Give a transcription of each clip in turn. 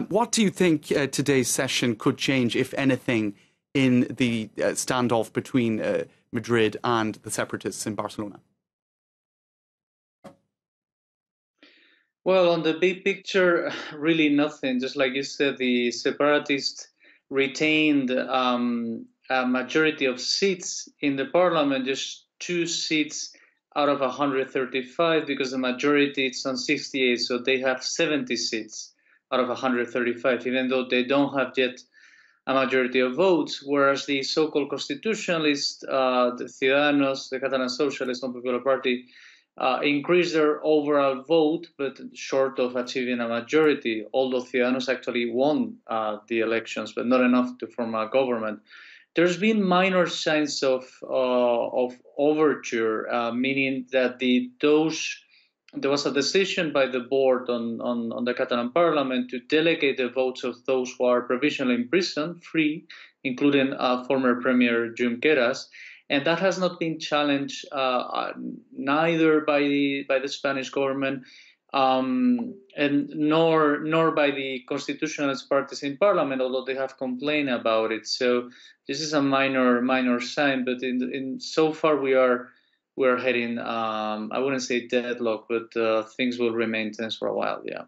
What do you think today's session could change, if anything, in the standoff between Madrid and the separatists in Barcelona? Well, on the big picture, really nothing. Just like you said, the separatists retained a majority of seats in the parliament, just 2 seats out of 135, because the majority is on 68, so they have 70 seats out of 135, even though they don't have yet a majority of votes, whereas the so-called constitutionalists, the Ciudadanos, the Catalan Socialist and Popular Party, increased their overall vote, but short of achieving a majority, although Ciudadanos actually won the elections, but not enough to form a government. There's been minor signs of overture, meaning that there was a decision by the board on the Catalan parliament to delegate the votes of those who are provisionally in prison, free, including former Premier Junqueras. And that has not been challenged neither by the Spanish government and nor by the constitutionalist parties in parliament, although they have complained about it. So this is a minor sign, but in so far we are heading, I wouldn't say deadlock, but things will remain tense for a while. Yeah.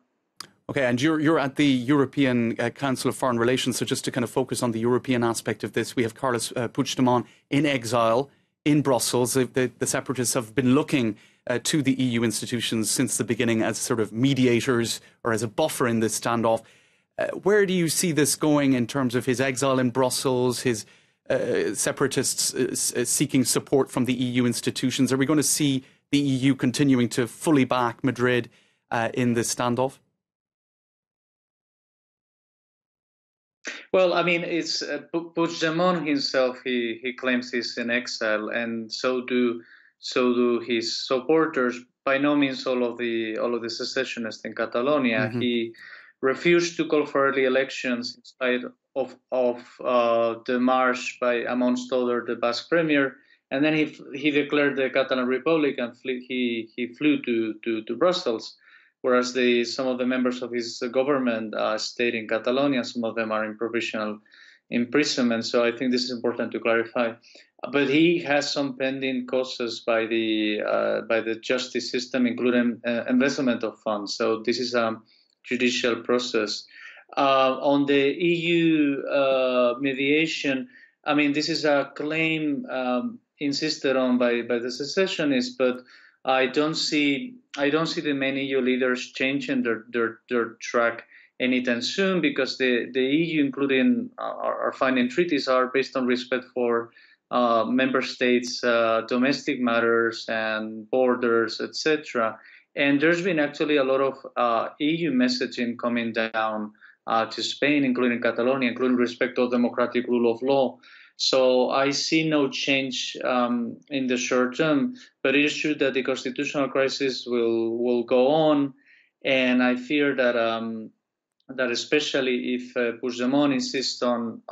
Okay, and you're at the European Council of Foreign Relations, so just to kind of focus on the European aspect of this, we have Carles Puigdemont in exile in Brussels. The separatists have been looking to the EU institutions since the beginning as sort of mediators or as a buffer in this standoff. Where do you see this going in terms of his exile in Brussels, his separatists seeking support from the EU institutions? Are we going to see the EU continuing to fully back Madrid in this standoff? Well, I mean, it's Puigdemont himself. He claims he's in exile, and so do his supporters. By no means all of the secessionists in Catalonia. Mm-hmm. He refused to call for early elections in spite of the march by, amongst other, the Basque premier, and then he declared the Catalan Republic and he flew to Brussels. Whereas some of the members of his government stayed in Catalonia, some of them are in provisional imprisonment. So I think this is important to clarify. But he has some pending causes by the justice system, including embezzlement of funds. So this is a judicial process. On the EU mediation, I mean, this is a claim insisted on by the secessionists, but I don't see the main EU leaders changing their track anytime soon, because the EU, including our finding treaties, are based on respect for member states' domestic matters and borders, etc. And there's been actually a lot of EU messaging coming down to Spain, including Catalonia, including respect to democratic rule of law. So I see no change in the short term, but it is true that the constitutional crisis will go on, and I fear that especially if Puigdemont insists on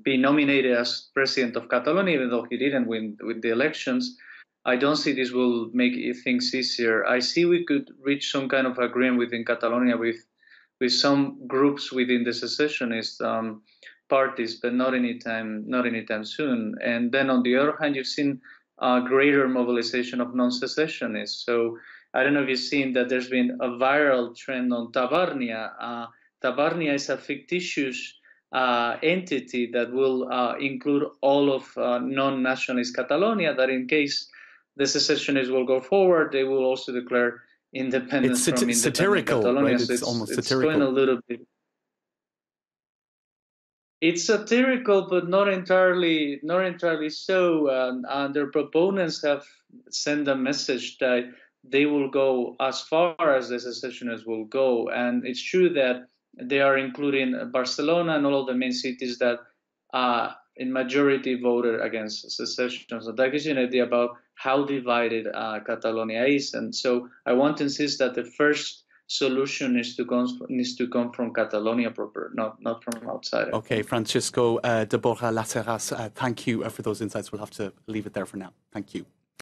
being nominated as president of Catalonia, even though he didn't win with the elections, I don't see this will make things easier. I see we could reach some kind of agreement within Catalonia with some groups within the secessionist parties, but not anytime soon. And then on the other hand, you've seen greater mobilization of non-secessionists. So I don't know if you've seen that there's been a viral trend on Tabarnia. Tabarnia is a fictitious entity that will include all of non-nationalist Catalonia, that in case the secessionists will go forward, they will also declare independence from independent satirical, Catalonia. right? So it's almost satirical. Going a little bit. It's satirical, but not entirely so. And their proponents have sent a message that they will go as far as the secessionists will go. And it's true that they are including Barcelona and all of the main cities that in majority voted against secession. So that gives you an idea about how divided Catalonia is. And so I want to insist that the first solution needs to come from Catalonia proper, not from outside. Okay, Francisco de Borja Lasheras, thank you for those insights. We'll have to leave it there for now. Thank you.